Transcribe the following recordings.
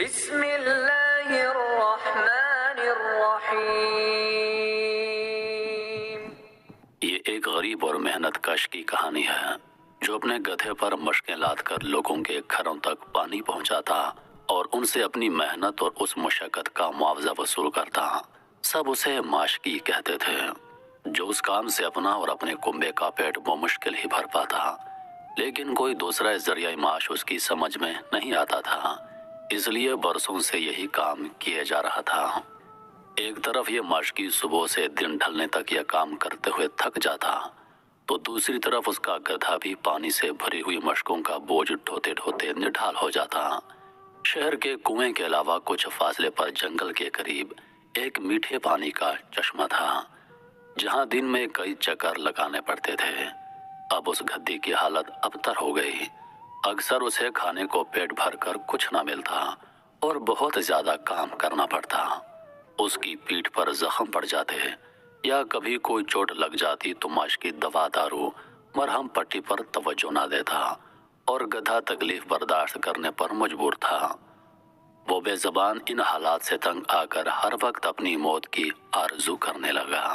بسم اللہ الرحمن الرحیم۔ یہ ایک غریب اور محنت کش کی کہانی ہے جو اپنے گدھے پر مشقیں لاد کر لوگوں کے گھروں تک پانی پہنچاتا اور ان سے اپنی محنت اور اس مشقت کا معاوضہ وصول کرتا۔ سب اسے ماشکی کہتے تھے، جو اس کام سے اپنا اور اپنے کنبے کا پیٹ بمشکل ہی بھر پاتا، لیکن کوئی دوسرا ذریعہ معاش اس کی سمجھ میں نہیں آتا تھا، اس لیے برسوں سے یہی کام کیا جا رہا تھا۔ ایک طرف یہ ماشکی صبح سے دن ڈھلنے تک یہ کام کرتے ہوئے تھک جاتا تو دوسری طرف اس کا گدھا بھی پانی سے بھری ہوئی مشکوں کا بوجھ ڈھوتے ڈھوتے نڈھال ہو جاتا۔ شہر کے کنویں کے علاوہ کچھ فاصلے پر جنگل کے قریب ایک میٹھے پانی کا چشمہ تھا، جہاں دن میں کئی چکر لگانے پڑتے تھے۔ اب اس گدھے کی حالت ابتر ہو گئی، اکثر اسے کھانے کو پیٹ بھر کر کچھ نہ ملتا اور بہت زیادہ کام کرنا پڑتا۔ اس کی پیٹھ پر زخم پڑ جاتے یا کبھی کوئی چوٹ لگ جاتی تو ماشکی دوا دارو مرہم پٹی پر توجہ نہ دیتا اور گدھا تکلیف برداشت کرنے پر مجبور تھا۔ وہ بے زبان ان حالات سے تنگ آ کر ہر وقت اپنی موت کی آرزو کرنے لگا۔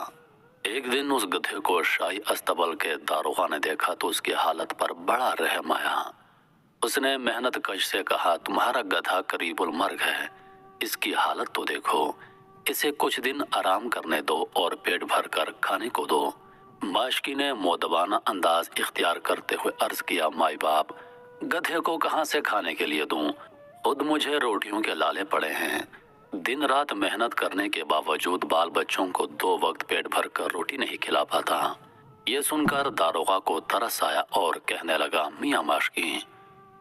ایک دن اس گدھے کو شاہی استبل کے داروغہ نے دیکھا تو اس کی حالت پر بڑا رحم آیا۔ اس نے محنت کش سے کہا، تمہارا گدھا قریب المرگ ہے، اس کی حالت تو دیکھو، اسے کچھ دن آرام کرنے دو اور پیٹ بھر کر کھانے کو دو۔ ماشکی نے مؤدبانہ انداز اختیار کرتے ہوئے عرض کیا، مائی باپ، گدھے کو کہاں سے کھانے کے لیے دوں؟ خود مجھے روٹیوں کے لالے پڑے ہیں، دن رات محنت کرنے کے باوجود بال بچوں کو 2 وقت پیٹ بھر کر روٹی نہیں کھلا پاتا۔ یہ سن کر داروغہ کو ترس آیا اور کہنے لگا، میاں ماشکی،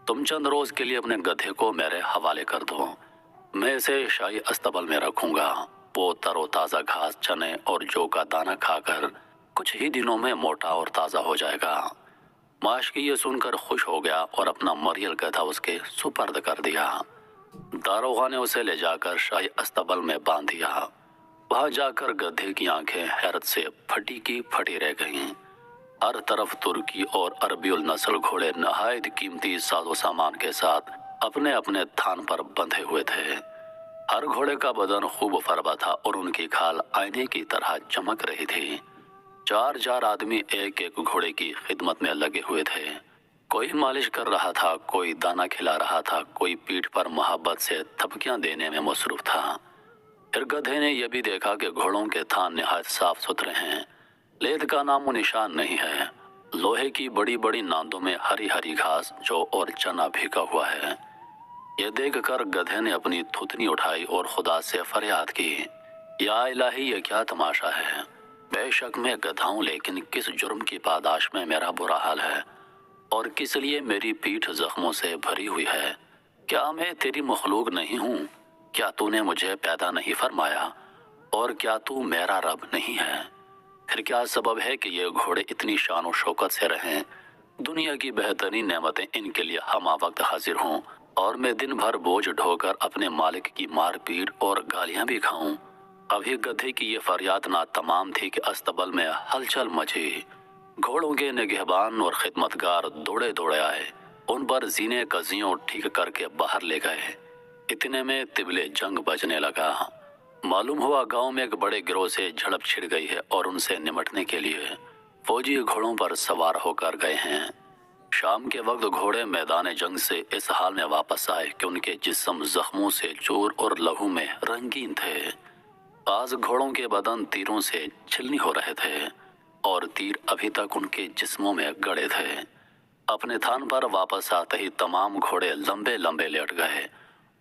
تم چند روز کے لیے اپنے گدھے کو میرے حوالے کر دو، میں اسے شاہی استبل میں رکھوں گا۔ وہ تر و تازہ گھاس، چنے اور جو کا دانہ کھا کر کچھ ہی دنوں میں موٹا اور تازہ ہو جائے گا۔ ماشکی یہ سن کر خوش ہو گیا اور اپنا مریل گدھا اس کے سپرد کر دیا۔ داروغہ نے اسے لے جا کر شاہی استبل میں باندھ دیا۔ وہاں جا کر گدھے کی آنکھیں حیرت سے پھٹی کی پھٹی رہ گئیں۔ ہر طرف ترکی اور عربی النسل گھوڑے نہایت قیمتی ساز و سامان کے ساتھ اپنے اپنے تھان پر بندھے ہوئے تھے۔ ہر گھوڑے کا بدن خوب فربا تھا اور ان کی کھال آئینے کی طرح چمک رہی تھی۔ 4 آدمی ایک ایک گھوڑے کی خدمت میں لگے ہوئے تھے، کوئی مالش کر رہا تھا، کوئی دانہ کھلا رہا تھا، کوئی پیٹھ پر محبت سے تھپکیاں دینے میں مصروف تھا۔ پھر گدھے نے یہ بھی دیکھا کہ گھوڑوں کے تھان نہایت صاف ستھرے ہیں، لید کا نام و نشان نہیں ہے۔ لوہے کی بڑی بڑی ناندوں میں ہری ہری گھاس، جو اور چنا بھیگا ہوا ہے۔ یہ دیکھ کر گدھے نے اپنی تھوتنی اٹھائی اور خدا سے فریاد کی، یا الہی، یہ کیا تماشا ہے؟ بے شک میں گدھا ہوں، لیکن کس جرم کی پاداش میں میرا برا حال ہے اور کس لیے میری پیٹھ زخموں سے بھری ہوئی ہے؟ کیا میں تیری مخلوق نہیں ہوں؟ کیا تو نے مجھے پیدا نہیں فرمایا اور کیا تو میرا رب نہیں ہے؟ پھر کیا سبب ہے کہ یہ گھوڑے اتنی شان و شوکت سے رہیں، دنیا کی بہترین نعمتیں ان کے لیے ہمہ وقت حاضر ہوں اور میں دن بھر بوجھ ڈھو کر اپنے مالک کی مار پیٹ اور گالیاں بھی کھاؤں؟ ابھی گدھے کی یہ فریاد نہ تمام تھی کہ استبل میں ہلچل مچی۔ گھوڑوں کے نگہبان اور خدمتگار دوڑے دوڑے آئے، ان پر زینے کزیوں ٹھیک کر کے باہر لے گئے۔ اتنے میں طبل جنگ بجنے لگا۔ معلوم ہوا گاؤں میں ایک بڑے گروہ سے جھڑپ چھڑ گئی ہے اور ان سے نمٹنے کے لیے فوجی گھوڑوں پر سوار ہو کر گئے ہیں۔ شام کے وقت گھوڑے میدان جنگ سے اس حال میں واپس آئے کہ ان کے جسم زخموں سے چور اور لہو میں رنگین تھے۔ بعض گھوڑوں کے بدن تیروں سے چھلنی ہو رہے تھے اور تیر ابھی تک ان کے جسموں میں گڑے تھے۔ اپنے تھان پر واپس آتے ہی تمام گھوڑے لمبے لمبے لیٹ گئے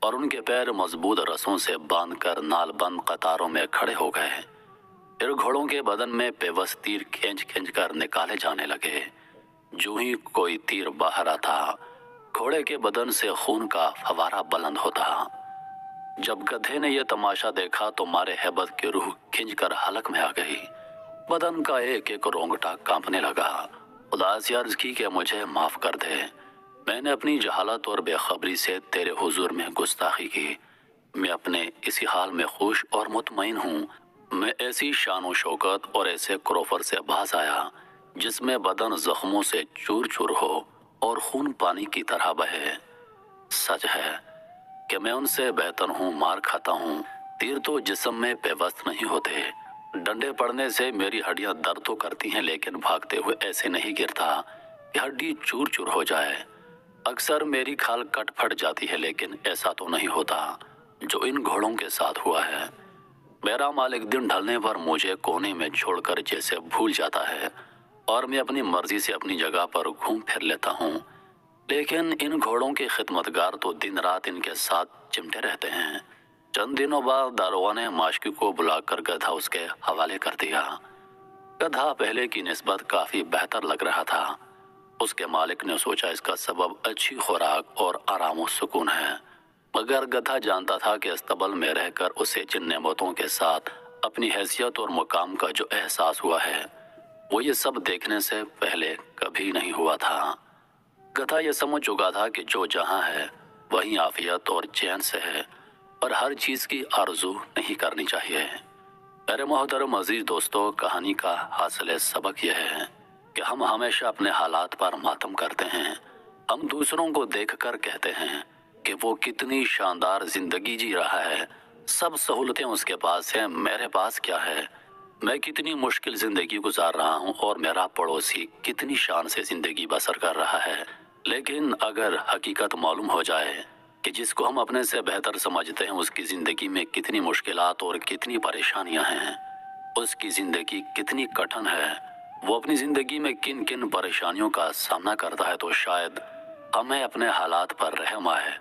اور ان کے پیر مضبوط رسوں سے باندھ کر نال بند قطاروں میں کھڑے ہو گئے۔ پھر گھوڑوں کے بدن میں پیوست تیر کھینچ کھینچ کر نکالے جانے لگے۔ جو ہی کوئی تیر باہر آتا، گھوڑے کے بدن سے خون کا فوارہ بلند ہوتا۔ جب گدھے نے یہ تماشا دیکھا تو مارے ہیبت کی روح کھنچ کر حلق میں آ گئی، بدن کا ایک ایک رونگٹا کانپنے لگا۔ خدا سے عرض کی کہ مجھے معاف کر دے، میں نے اپنی جہالت اور بے خبری سے تیرے حضور میں گستاخی کی۔ میں اپنے اسی حال میں خوش اور مطمئن ہوں۔ میں ایسی شان و شوکت اور ایسے کروفر سے باز آیا جس میں بدن زخموں سے چور چور ہو اور خون پانی کی طرح بہے۔ سچ ہے، کہ میں ان سے بہتر ہوں، مار کھاتا ہوں، تیر تو جسم میں پیوست نہیں ہوتے، ڈنڈے پڑنے سے میری ہڈیاں درد تو کرتی ہیں لیکن بھاگتے ہوئے ایسے نہیں گرتا کہ ہڈی چور چور ہو جائے، اکثر میری کھال کٹ پھٹ جاتی ہے لیکن ایسا تو نہیں ہوتا جو ان گھوڑوں کے ساتھ ہوا ہے۔ میرا مالک دن ڈھلنے پر مجھے کونے میں چھوڑ کر جیسے بھول جاتا ہے اور میں اپنی مرضی سے اپنی جگہ پر گھوم پھر لیتا ہوں، لیکن ان گھوڑوں کے خدمتگار تو دن رات ان کے ساتھ چمٹے رہتے ہیں۔ چند دنوں بعد داروغہ نے ماشکی کو بلا کر گدھا اس کے حوالے کر دیا۔ گدھا پہلے کی نسبت کافی بہتر لگ رہا تھا۔ اس کے مالک نے سوچا اس کا سبب اچھی خوراک اور آرام و سکون ہے، مگر گدھا جانتا تھا کہ استبل میں رہ کر اسے جن نعمتوں کے ساتھ اپنی حیثیت اور مقام کا جو احساس ہوا ہے وہ یہ سب دیکھنے سے پہلے کبھی نہیں ہوا تھا۔ گدھا یہ سمجھ چکا تھا کہ جو جہاں ہے وہیں عافیت اور چین سے ہے اور ہر چیز کی آرزو نہیں کرنی چاہیے۔ میرے محترم عزیز دوستو، کہانی کا حاصل سبق یہ ہے کہ ہم ہمیشہ اپنے حالات پر ماتم کرتے ہیں۔ ہم دوسروں کو دیکھ کر کہتے ہیں کہ وہ کتنی شاندار زندگی جی رہا ہے، سب سہولتیں اس کے پاس ہیں، میرے پاس کیا ہے؟ میں کتنی مشکل زندگی گزار رہا ہوں اور میرا پڑوسی کتنی شان سے زندگی بسر کر رہا ہے۔ لیکن اگر حقیقت معلوم ہو جائے کہ جس کو ہم اپنے سے بہتر سمجھتے ہیں اس کی زندگی میں کتنی مشکلات اور کتنی پریشانیاں ہیں، اس کی زندگی کتنی کٹھن ہے، وہ اپنی زندگی میں کن کن پریشانیوں کا سامنا کرتا ہے، تو شاید ہمیں اپنے حالات پر رحم آئے۔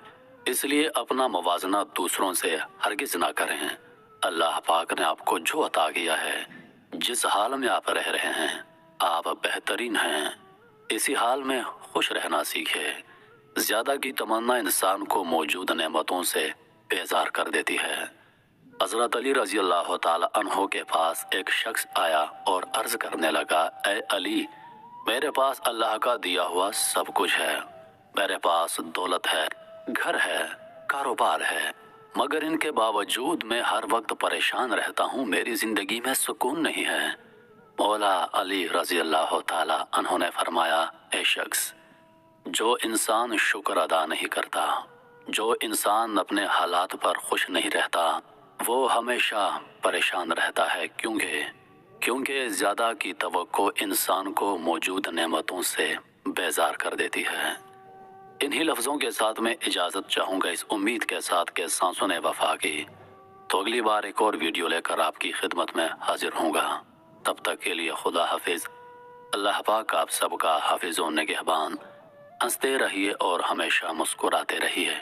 اس لیے اپنا موازنہ دوسروں سے ہرگز نہ کریں۔ اللہ پاک نے آپ کو جو عطا کیا ہے، جس حال میں آپ رہ رہے ہیں، آپ بہترین ہیں، اسی حال میں خوش رہنا سیکھے۔ زیادہ کی تمنا انسان کو موجود نعمتوں سے بیزار کر دیتی ہے۔ حضرت علی رضی اللہ تعالی عنہ کے پاس ایک شخص آیا اور عرض کرنے لگا، اے علی، میرے پاس اللہ کا دیا ہوا سب کچھ ہے، میرے پاس دولت ہے، گھر ہے، کاروبار ہے، مگر ان کے باوجود میں ہر وقت پریشان رہتا ہوں، میری زندگی میں سکون نہیں ہے۔ مولا علی رضی اللہ تعالی عنہ نے فرمایا، اے شخص، جو انسان شکر ادا نہیں کرتا، جو انسان اپنے حالات پر خوش نہیں رہتا، وہ ہمیشہ پریشان رہتا ہے، کیونکہ زیادہ کی توقع انسان کو موجود نعمتوں سے بیزار کر دیتی ہے۔ انہی لفظوں کے ساتھ میں اجازت چاہوں گا، اس امید کے ساتھ کہ سانسوں نے وفا کی، تو اگلی بار ایک اور ویڈیو لے کر آپ کی خدمت میں حاضر ہوں گا۔ تب تک کے لیے خدا حافظ۔ اللہ پاک آپ سب کا حافظ و نگہبان۔ ہنستے رہیے اور ہمیشہ مسکراتے رہیے۔